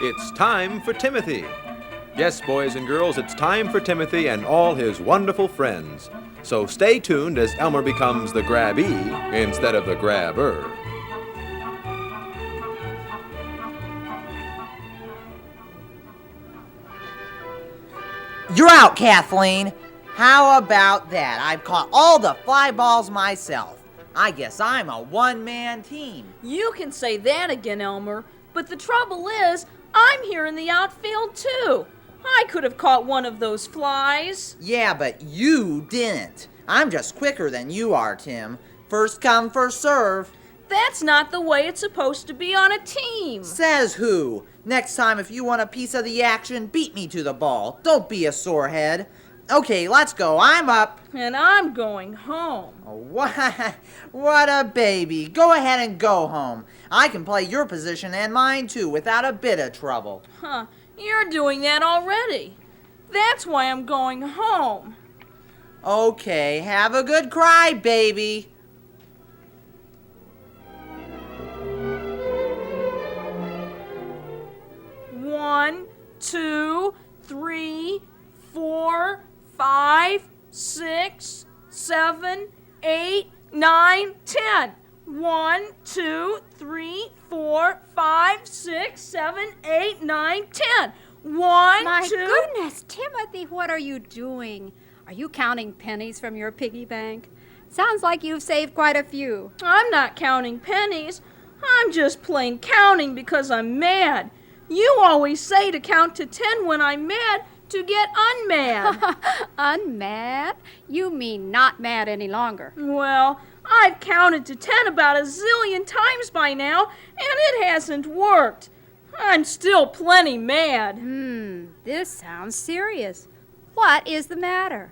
It's time for Timothy. Yes, boys and girls, it's time for Timothy and all his wonderful friends. So stay tuned as Elmer becomes the Grabby instead of the Grabber. You're out, Kathleen. How about that? I've caught all the fly balls myself. I guess I'm a one-man team. You can say that again, Elmer, but the trouble is, I'm here in the outfield too. I could have caught one of those flies. Yeah, but you didn't. I'm just quicker than you are, Tim. First come, first serve. That's not the way it's supposed to be on a team. Says who? Next time, if you want a piece of the action, beat me to the ball. Don't be a sorehead. Okay, let's go. I'm up. And I'm going home. What a baby. Go ahead and go home. I can play your position and mine too without a bit of trouble. Huh, you're doing that already. That's why I'm going home. Okay, have a good cry, baby. One, 2, 3, 4, 5, 6, 7, 8, 9, 10. 1, 2, 3, 4, 5, 6, 7, 8, 9, 10. 1, My 2. goodness, Timothy, what are you doing? Are you counting pennies from your piggy bank? Sounds like you've saved quite a few. I'm not counting pennies. I'm just plain counting because I'm mad. You always say to count to 10 when I'm mad to get unmad. Unmad? You mean not mad any longer. Well, I've counted to 10 about a zillion times by now, and it hasn't worked. I'm still plenty mad. This sounds serious. What is the matter?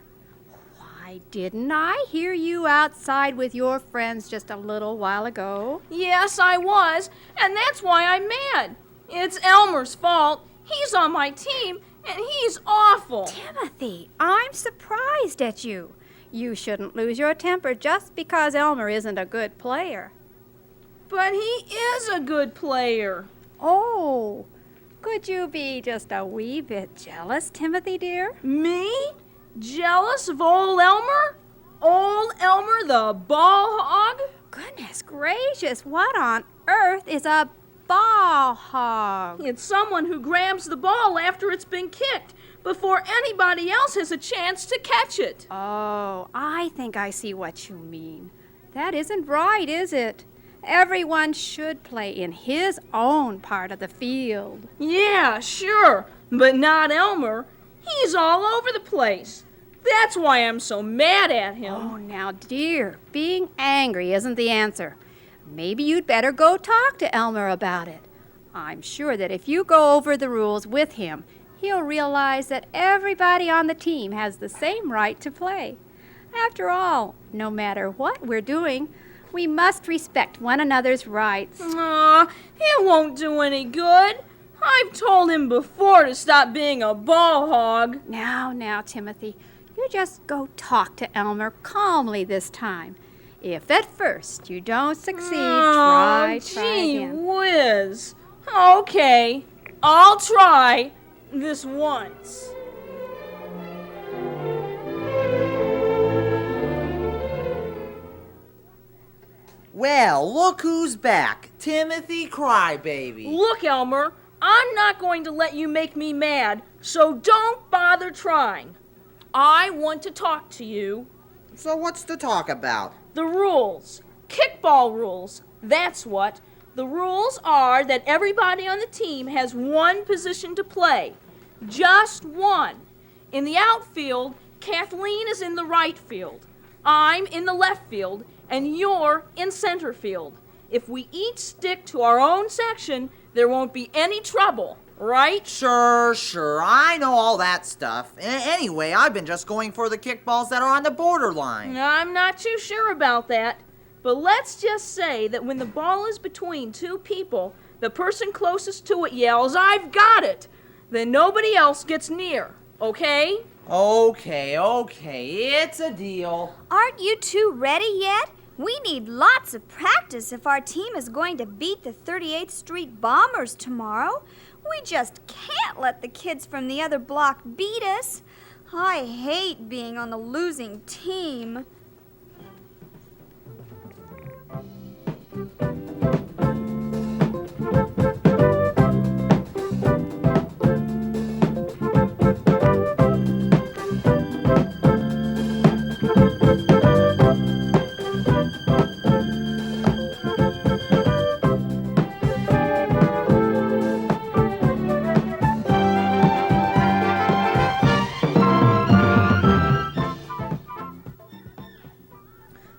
Why, didn't I hear you outside with your friends just a little while ago? Yes, I was, and that's why I'm mad. It's Elmer's fault. He's on my team, and he's awful. Timothy, I'm surprised at you. You shouldn't lose your temper just because Elmer isn't a good player. But he is a good player. Oh, could you be just a wee bit jealous, Timothy, dear? Me? Jealous of old Elmer? Old Elmer the ball hog? Goodness gracious, what on earth is a ball hog? It's someone who grabs the ball after it's been kicked, before anybody else has a chance to catch it. Oh, I think I see what you mean. That isn't right, is it? Everyone should play in his own part of the field. Yeah, sure, but not Elmer. He's all over the place. That's why I'm so mad at him. Oh, now, dear, being angry isn't the answer. Maybe you'd better go talk to Elmer about it. I'm sure that if you go over the rules with him, he'll realize that everybody on the team has the same right to play. After all, no matter what we're doing, we must respect one another's rights. Aw, it won't do any good. I've told him before to stop being a ball hog. Now, Timothy, you just go talk to Elmer calmly this time. If at first you don't succeed, try gee again. whiz. Okay, I'll try this once. Well, look who's back. Timothy Crybaby. Look, Elmer, I'm not going to let you make me mad, so don't bother trying. I want to talk to you. So what's to talk about? The rules. Kickball rules. That's what. The rules are that everybody on the team has one position to play. Just one. In the outfield, Kathleen is in the right field. I'm in the left field, and you're in center field. If we each stick to our own section, there won't be any trouble, right? Sure. I know all that stuff. Anyway, I've been just going for the kickballs that are on the borderline. I'm not too sure about that. But let's just say that when the ball is between two people, the person closest to it yells, "I've got it!" Then nobody else gets near, okay? Okay, it's a deal. Aren't you two ready yet? We need lots of practice if our team is going to beat the 38th Street Bombers tomorrow. We just can't let the kids from the other block beat us. I hate being on the losing team.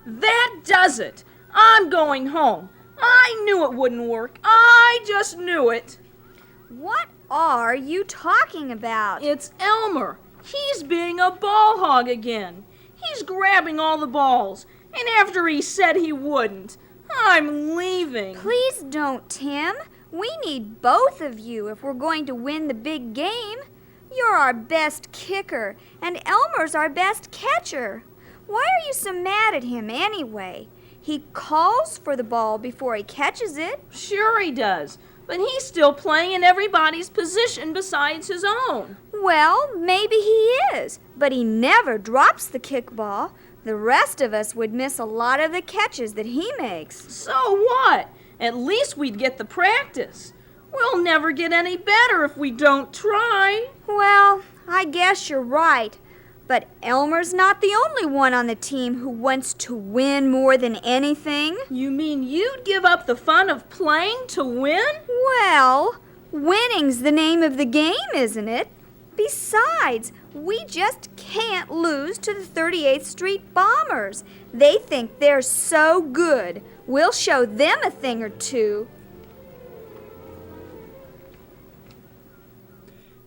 That does it. I'm going home. I knew it wouldn't work. I just knew it. What are you talking about? It's Elmer. He's being a ball hog again. He's grabbing all the balls. And after he said he wouldn't, I'm leaving. Please don't, Tim. We need both of you if we're going to win the big game. You're our best kicker, and Elmer's our best catcher. Why are you so mad at him anyway? He calls for the ball before he catches it. Sure he does. But he's still playing in everybody's position besides his own. Well, maybe he is, but he never drops the kickball. The rest of us would miss a lot of the catches that he makes. So what? At least we'd get the practice. We'll never get any better if we don't try. Well, I guess you're right. But Elmer's not the only one on the team who wants to win more than anything. You mean you'd give up the fun of playing to win? Well, winning's the name of the game, isn't it? Besides, we just can't lose to the 38th Street Bombers. They think they're so good. We'll show them a thing or two.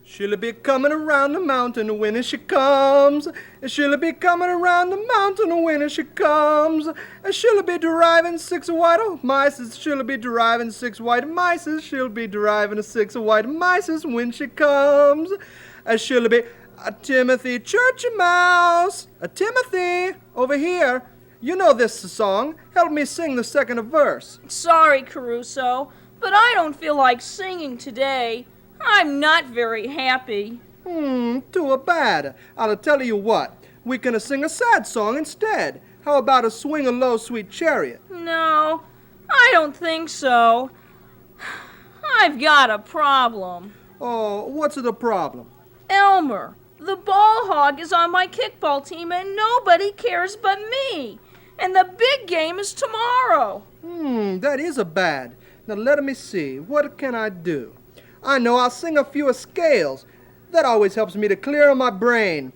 She'll be coming around the mountain when she comes. She'll be coming around the mountain when she comes. She'll be driving 6 white mice. She'll be driving 6 white mice. She'll be driving 6 white mice when she comes. She'll be Timothy Church Mouse. Timothy, over here. You know this song. Help me sing the second verse. Sorry, Caruso, but I don't feel like singing today. I'm not very happy. Too bad. I'll tell you what. We can sing a sad song instead. How about a swing a low, sweet chariot? No, I don't think so. I've got a problem. Oh, what's the problem? Elmer, the ball hog is on my kickball team and nobody cares but me. And the big game is tomorrow. That is a bad. Now let me see. What can I do? I know I'll sing a few scales. That always helps me to clear my brain.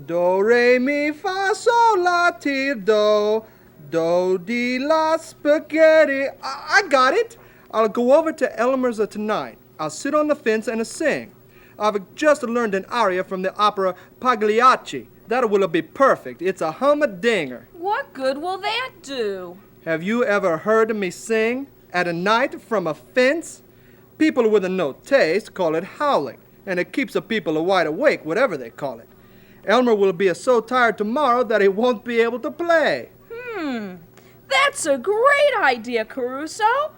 Do, re, mi, fa, sol, la, ti, do. Do, di, la, spaghetti. I got it. I'll go over to Elmer's tonight. I'll sit on the fence and sing. I've just learned an aria from the opera Pagliacci. That will be perfect. It's a humdinger. What good will that do? Have you ever heard me sing at a night from a fence? People with no taste call it howling, and it keeps the people wide awake, whatever they call it. Elmer will be so tired tomorrow that he won't be able to play. That's a great idea, Caruso.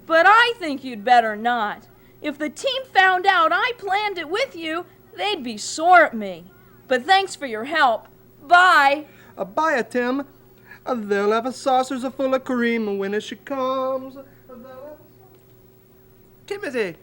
But I think you'd better not. If the team found out I planned it with you, they'd be sore at me. But thanks for your help. Bye. Bye, Tim. They'll have saucers full of cream when she comes. Timothy!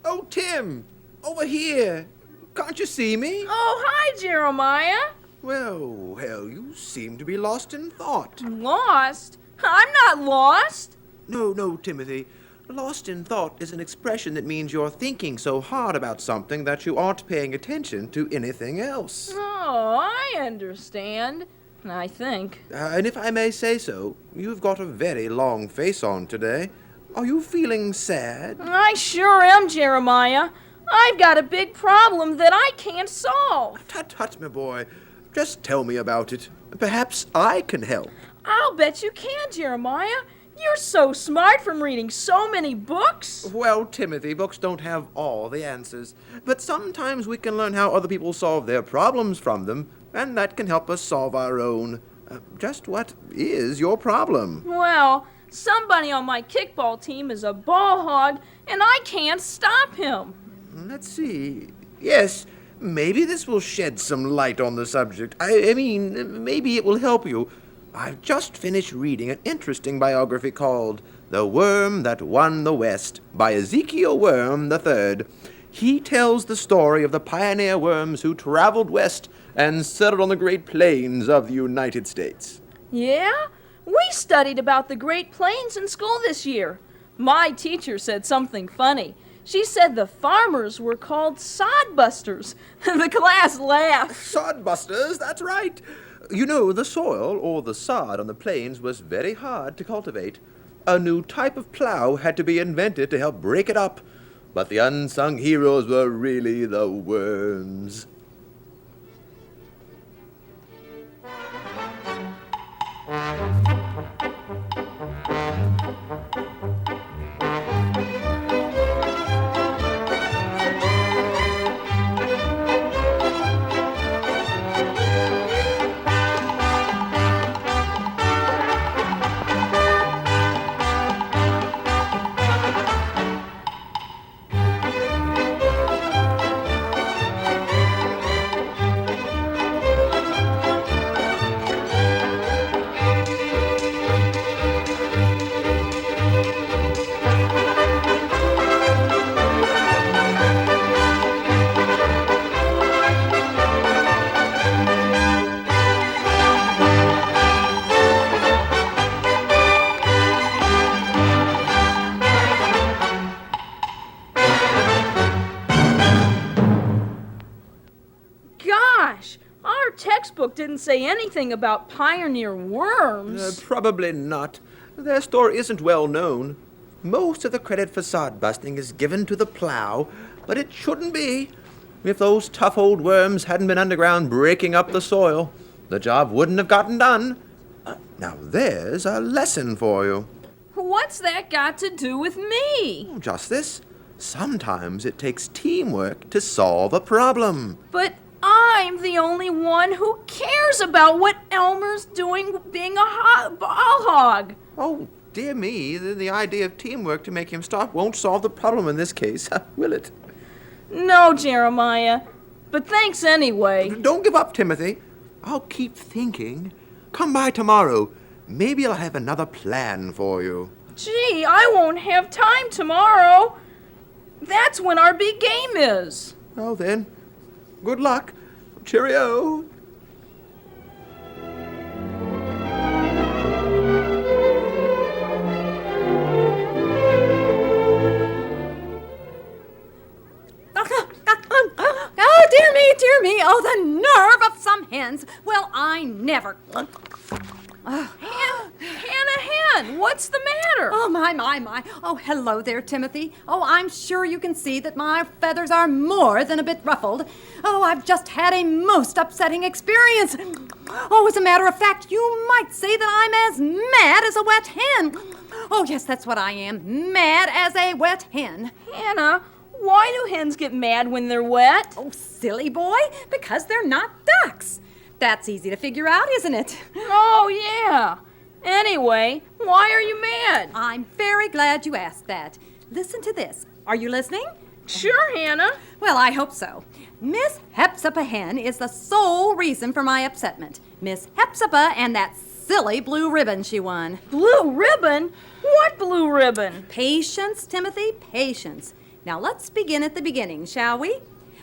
Oh, Tim! Over here! Can't you see me? Oh, hi, Jeremiah. Well, you seem to be lost in thought. Lost? I'm not lost. No, Timothy. Lost in thought is an expression that means you're thinking so hard about something that you aren't paying attention to anything else. Oh, I understand. I think. And if I may say so, you've got a very long face on today. Are you feeling sad? I sure am, Jeremiah. I've got a big problem that I can't solve. Tut, my boy. Just tell me about it. Perhaps I can help. I'll bet you can, Jeremiah. You're so smart from reading so many books. Well, Timothy, books don't have all the answers. But sometimes we can learn how other people solve their problems from them, and that can help us solve our own. Just what is your problem? Well, somebody on my kickball team is a ball hog, and I can't stop him. Let's see. Yes, maybe this will shed some light on the subject. I mean, maybe it will help you. I've just finished reading an interesting biography called The Worm That Won the West by Ezekiel Worm III. He tells the story of the pioneer worms who traveled west and settled on the Great Plains of the United States. Yeah? We studied about the Great Plains in school this year. My teacher said something funny. She said the farmers were called sodbusters. The class laughed. Sodbusters, that's right. You know, the soil, or the sod on the plains, was very hard to cultivate. A new type of plow had to be invented to help break it up. But the unsung heroes were really the worms. Gosh, our textbook didn't say anything about pioneer worms. Probably not. Their story isn't well known. Most of the credit for sod busting is given to the plow, but it shouldn't be. If those tough old worms hadn't been underground breaking up the soil, the job wouldn't have gotten done. Now there's a lesson for you. What's that got to do with me? Just this. Sometimes it takes teamwork to solve a problem. But I'm the only one who cares about what Elmer's doing being a ball hog. Oh, dear me, the idea of teamwork to make him stop won't solve the problem in this case, will it? No, Jeremiah. But thanks anyway. Don't give up, Timothy. I'll keep thinking. Come by tomorrow. Maybe I'll have another plan for you. Gee, I won't have time tomorrow. That's when our big game is. Well then, good luck. Cheerio. Oh, dear me, dear me. Oh, the nerve of some hens. Well, I never. Hannah, what's the matter? Oh, my. Oh, hello there, Timothy. Oh, I'm sure you can see that my feathers are more than a bit ruffled. Oh, I've just had a most upsetting experience. Oh, as a matter of fact, you might say that I'm as mad as a wet hen. Oh, yes, that's what I am. Mad as a wet hen. Hannah, why do hens get mad when they're wet? Oh, silly boy, because they're not ducks. That's easy to figure out, isn't it? Oh, yeah. Anyway, why are you mad? I'm very glad you asked that. Listen to this. Are you listening? Sure, Hannah. Well, I hope so. Miss Hepzibah Hen is the sole reason for my upsetment. Miss Hepzibah and that silly blue ribbon she won. Blue ribbon? What blue ribbon? Patience, Timothy, patience. Now let's begin at the beginning, shall we?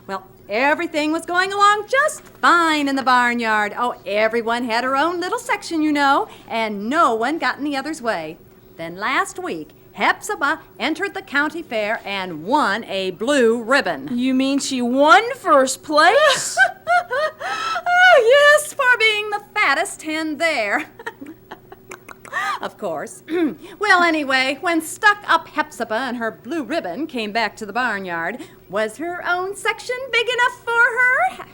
Well, everything was going along just fine in the barnyard. Oh, everyone had her own little section, you know, and no one got in the other's way. Then last week, Hepzibah entered the county fair and won a blue ribbon. You mean she won first place? Oh, yes, for being the fattest hen there. Of course. Well, anyway, when stuck-up Hepzibah and her blue ribbon came back to the barnyard, was her own section big enough for her?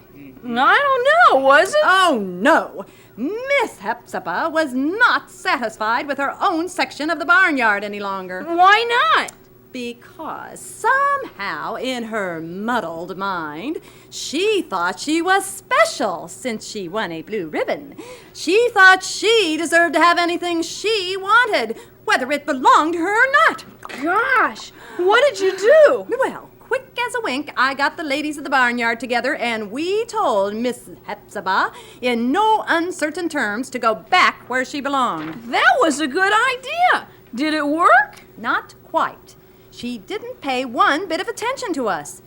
I don't know, was it? Oh, no. Miss Hepzibah was not satisfied with her own section of the barnyard any longer. Why not? Because somehow, in her muddled mind, she thought she was special since she won a blue ribbon. She thought she deserved to have anything she wanted, whether it belonged to her or not. Gosh, what did you do? Well, quick as a wink, I got the ladies of the barnyard together, and we told Miss Hepzibah in no uncertain terms to go back where she belonged. That was a good idea. Did it work? Not quite. She didn't pay one bit of attention to us.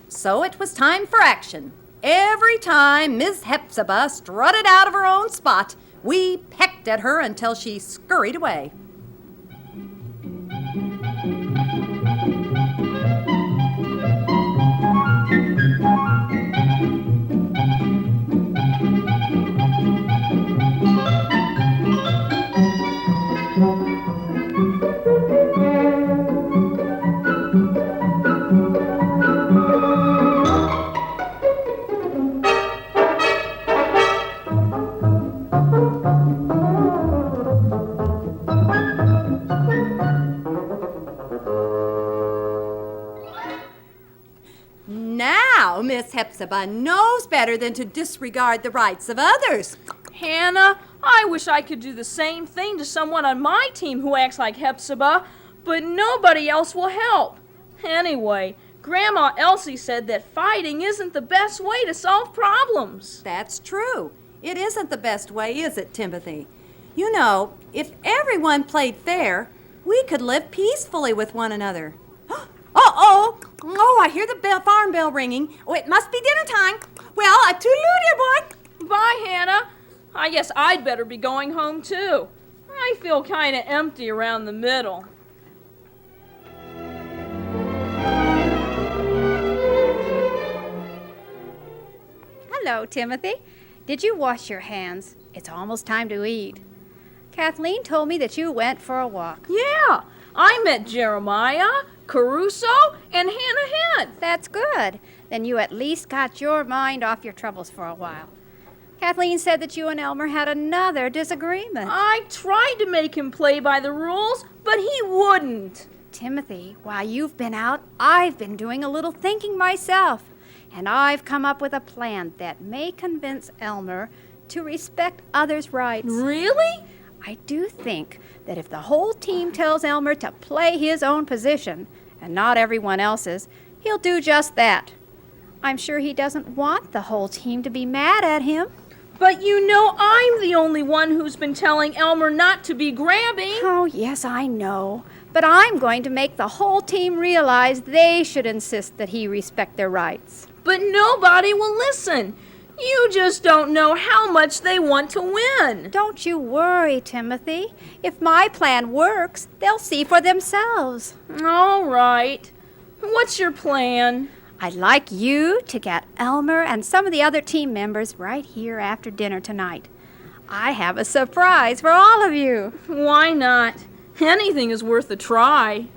So it was time for action. Every time Miss Hepzibah strutted out of her own spot, we pecked at her until she scurried away. Now, Miss Hepzibah knows better than to disregard the rights of others. Hannah, I wish I could do the same thing to someone on my team who acts like Hepzibah, but nobody else will help. Anyway, Grandma Elsie said that fighting isn't the best way to solve problems. That's true. It isn't the best way, is it, Timothy? You know, if everyone played fair, we could live peacefully with one another. Uh-oh! Oh, I hear the farm bell ringing. Oh, it must be dinner time. Well, a toodaloo, dear boy. Bye, Hannah. I guess I'd better be going home, too. I feel kind of empty around the middle. Hello, Timothy. Did you wash your hands? It's almost time to eat. Kathleen told me that you went for a walk. Yeah, I met Jeremiah, Caruso, and Hannah Head. That's good. Then you at least got your mind off your troubles for a while. Kathleen said that you and Elmer had another disagreement. I tried to make him play by the rules, but he wouldn't. Timothy, while you've been out, I've been doing a little thinking myself. And I've come up with a plan that may convince Elmer to respect others' rights. Really? I do think that if the whole team tells Elmer to play his own position, and not everyone else's, he'll do just that. I'm sure he doesn't want the whole team to be mad at him. But you know I'm the only one who's been telling Elmer not to be grabbing. Oh, yes, I know. But I'm going to make the whole team realize they should insist that he respect their rights. But nobody will listen. You just don't know how much they want to win. Don't you worry, Timothy. If my plan works, they'll see for themselves. All right. What's your plan? I'd like you to get Elmer and some of the other team members right here after dinner tonight. I have a surprise for all of you. Why not? Anything is worth a try.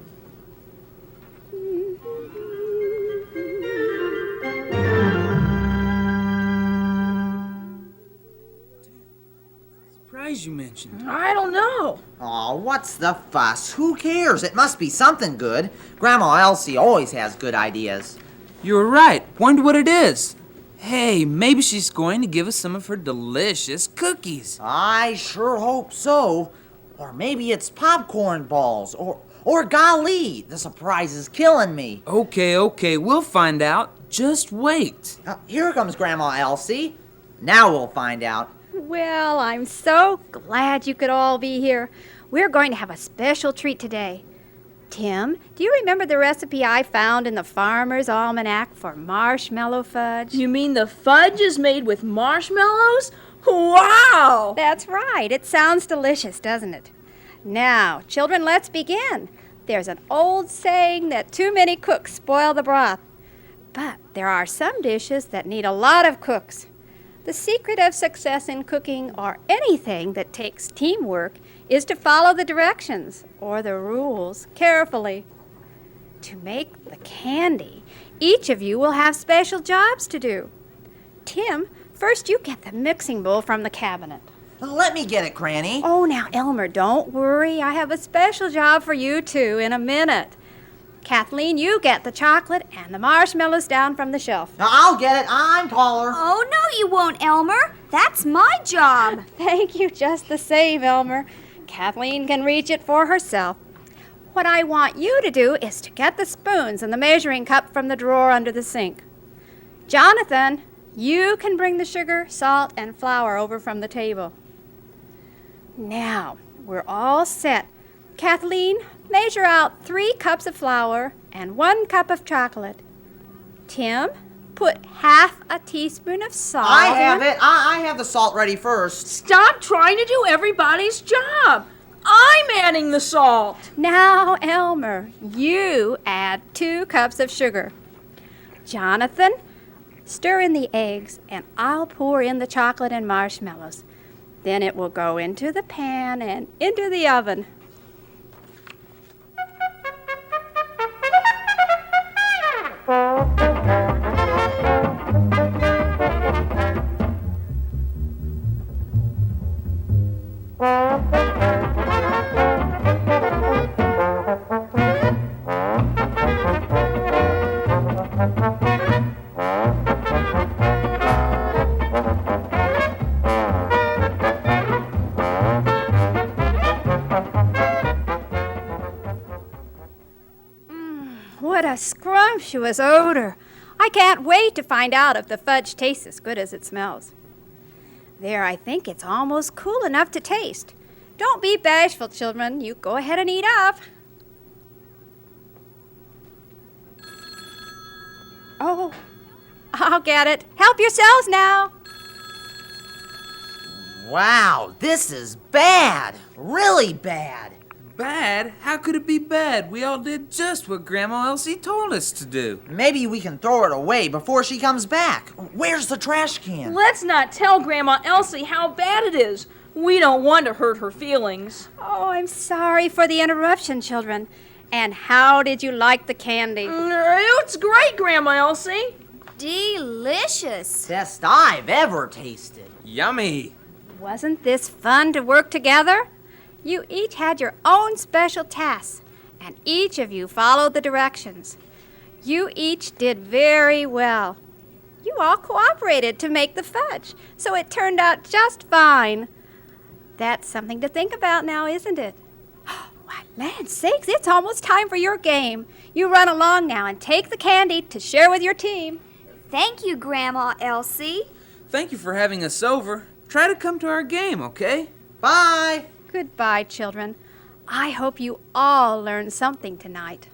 Surprise you mentioned. I don't know. Aw, what's the fuss? Who cares? It must be something good. Grandma Elsie always has good ideas. You're right. Wonder what it is. Hey, maybe she's going to give us some of her delicious cookies. I sure hope so. Or maybe it's popcorn balls. Or golly, the surprise is killing me. Okay, we'll find out. Just wait. Here comes Grandma Elsie. Now we'll find out. Well, I'm so glad you could all be here. We're going to have a special treat today. Tim, do you remember the recipe I found in the Farmer's Almanac for marshmallow fudge? You mean the fudge is made with marshmallows? Wow! That's right. It sounds delicious, doesn't it? Now, children, let's begin. There's an old saying that too many cooks spoil the broth. But there are some dishes that need a lot of cooks. The secret of success in cooking or anything that takes teamwork is to follow the directions or the rules carefully. To make the candy, each of you will have special jobs to do. Tim, first you get the mixing bowl from the cabinet. Let me get it, Granny. Oh, now, Elmer, don't worry. I have a special job for you two in a minute. Kathleen, you get the chocolate and the marshmallows down from the shelf. I'll get it. I'm taller. Oh, no, you won't, Elmer. That's my job. Thank you just the same, Elmer. Kathleen can reach it for herself. What I want you to do is to get the spoons and the measuring cup from the drawer under the sink. Jonathan, you can bring the sugar, salt, and flour over from the table. Now, we're all set. Kathleen, measure out 3 cups of flour and 1 cup of chocolate. Tim, put half a teaspoon of salt. I have it. I have the salt ready first. Stop trying to do everybody's job. I'm adding the salt. Now, Elmer, you add 2 cups of sugar. Jonathan, stir in the eggs, and I'll pour in the chocolate and marshmallows. Then it will go into the pan and into the oven. What a scrumptious odor. I can't wait to find out if the fudge tastes as good as it smells. There, I think it's almost cool enough to taste. Don't be bashful, children. You go ahead and eat up. Oh, I'll get it. Help yourselves now. Wow, this is bad. Really bad. Bad? How could it be bad? We all did just what Grandma Elsie told us to do. Maybe we can throw it away before she comes back. Where's the trash can? Let's not tell Grandma Elsie how bad it is. We don't want to hurt her feelings. Oh, I'm sorry for the interruption, children. And how did you like the candy? It's great, Grandma Elsie. Delicious. Best I've ever tasted. Yummy. Wasn't this fun to work together? You each had your own special tasks, and each of you followed the directions. You each did very well. You all cooperated to make the fudge, so it turned out just fine. That's something to think about now, isn't it? Why, land's sakes, it's almost time for your game. You run along now and take the candy to share with your team. Thank you, Grandma Elsie. Thank you for having us over. Try to come to our game, okay? Bye. Goodbye, children. I hope you all learned something tonight.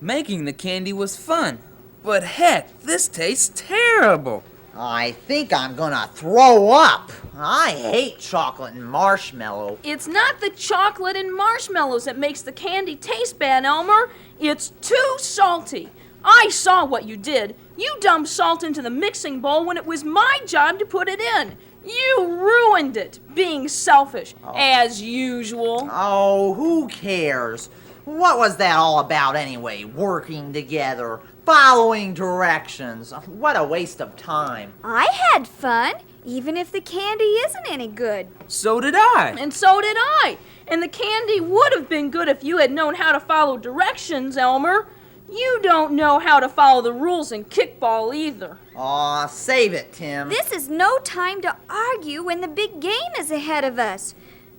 Making the candy was fun, but heck, this tastes terrible. I think I'm gonna throw up. I hate chocolate and marshmallow. It's not the chocolate and marshmallows that makes the candy taste bad, Elmer. It's too salty. I saw what you did. You dumped salt into the mixing bowl when it was my job to put it in. You ruined it, being selfish, as usual. Oh, who cares? What was that all about anyway? Working together, following directions. What a waste of time. I had fun, even if the candy isn't any good. So did I. And so did I. And the candy would have been good if you had known how to follow directions, Elmer. You don't know how to follow the rules in kickball either. Aw, save it, Tim. This is no time to argue when the big game is ahead of us.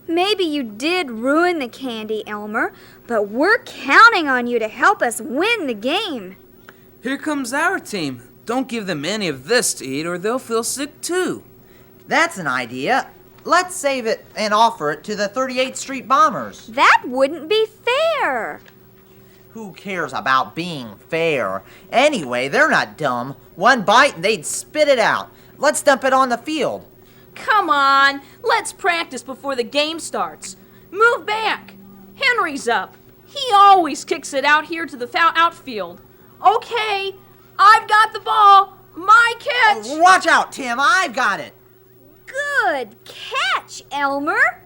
Maybe you did ruin the candy, Elmer, but we're counting on you to help us win the game. Here comes our team. Don't give them any of this to eat or they'll feel sick too. That's an idea. Let's save it and offer it to the 38th Street Bombers. That wouldn't be fair. Who cares about being fair? Anyway, they're not dumb. One bite and they'd spit it out. Let's dump it on the field. Come on, let's practice before the game starts. Move back. Henry's up. He always kicks it out here to the outfield. Okay, I've got the ball. My catch. Watch out, Tim. I've got it. Good catch, Elmer.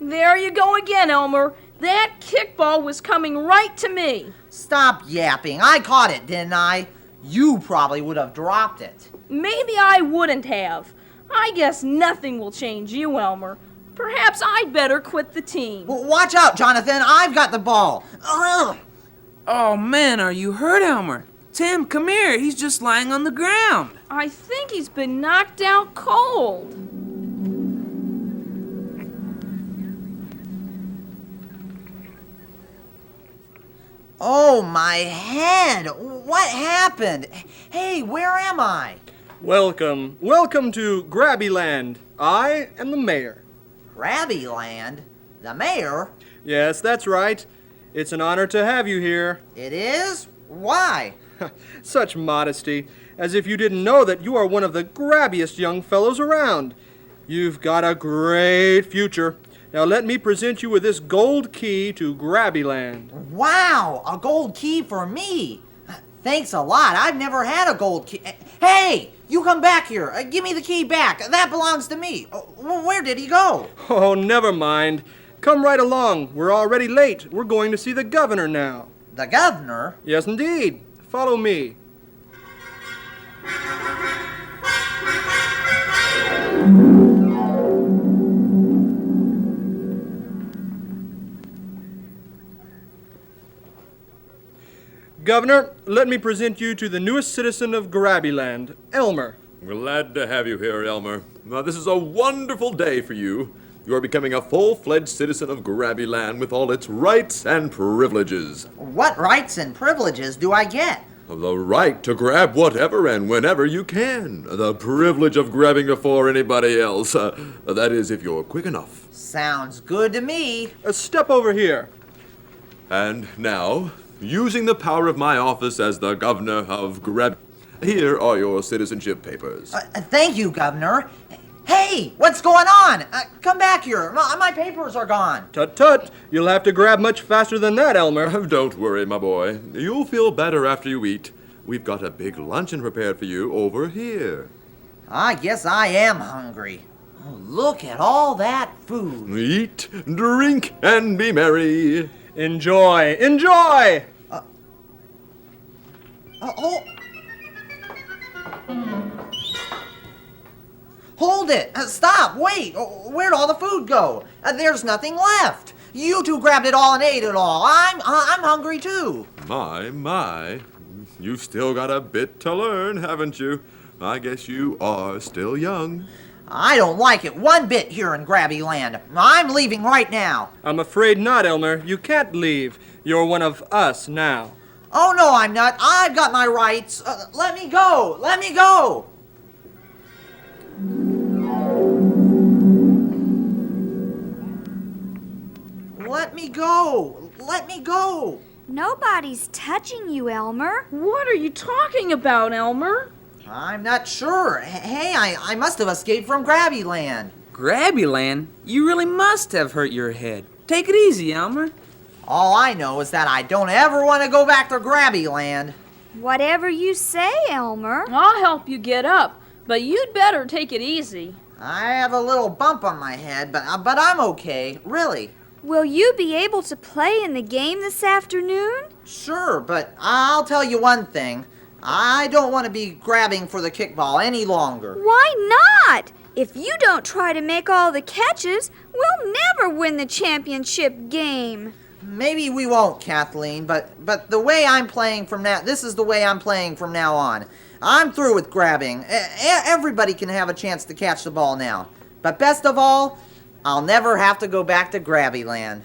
There you go again, Elmer. That kickball was coming right to me. Stop yapping. I caught it, didn't I? You probably would have dropped it. Maybe I wouldn't have. I guess nothing will change you, Elmer. Perhaps I'd better quit the team. Watch out, Jonathan. I've got the ball. Ugh. Oh man, are you hurt, Elmer? Tim, come here. He's just lying on the ground. I think he's been knocked out cold. Oh, my head! What happened? Hey, where am I? Welcome to Grabby Land. I am the mayor. Grabby Land? The mayor? Yes, that's right. It's an honor to have you here. It is? Why? Such modesty, as if you didn't know that you are one of the grabbiest young fellows around. You've got a great future. Now let me present you with this gold key to Grabby Land. Wow, a gold key for me. Thanks a lot. I've never had a gold key. Hey, you come back here. Give me the key back. That belongs to me. Where did he go? Oh, never mind. Come right along. We're already late. We're going to see the governor now. The governor? Yes, indeed. Follow me. Governor, let me present you to the newest citizen of Grabby Land, Elmer. Glad to have you here, Elmer. Now, this is a wonderful day for you. You are becoming a full-fledged citizen of Grabby Land with all its rights and privileges. What rights and privileges do I get? The right to grab whatever and whenever you can. The privilege of grabbing before anybody else. That is, if you're quick enough. Sounds good to me. Step over here. And now, using the power of my office as the governor of Grabby, here are your citizenship papers. Thank you, Governor. Hey, what's going on? Come back here. My papers are gone. Tut-tut. You'll have to grab much faster than that, Elmer. Don't worry, my boy. You'll feel better after you eat. We've got a big luncheon prepared for you over here. I guess I am hungry. Oh, look at all that food. Eat, drink, and be merry. Enjoy. Enjoy! Hold it! Stop! Wait! Where'd all the food go? There's nothing left. You two grabbed it all and ate it all. I'm hungry too. My. You've still got a bit to learn, haven't you? I guess you are still young. I don't like it one bit here in Grabby Land. I'm leaving right now. I'm afraid not, Elmer. You can't leave. You're one of us now. Oh, no, I'm not. I've got my rights. Let me go. Let me go. Let me go. Let me go. Nobody's touching you, Elmer. What are you talking about, Elmer? I'm not sure. Hey, I must have escaped from Grabby Land. Grabby Land? You really must have hurt your head. Take it easy, Elmer. All I know is that I don't ever want to go back to Grabby Land. Whatever you say, Elmer. I'll help you get up, but you'd better take it easy. I have a little bump on my head, but I'm okay, really. Will you be able to play in the game this afternoon? Sure, but I'll tell you one thing. I don't want to be grabbing for the kickball any longer. Why not? If you don't try to make all the catches, we'll never win the championship game. Maybe we won't, Kathleen, but the way I'm playing from now, this is the way I'm playing from now on. I'm through with grabbing. Everybody can have a chance to catch the ball now. But best of all, I'll never have to go back to Grabby Land.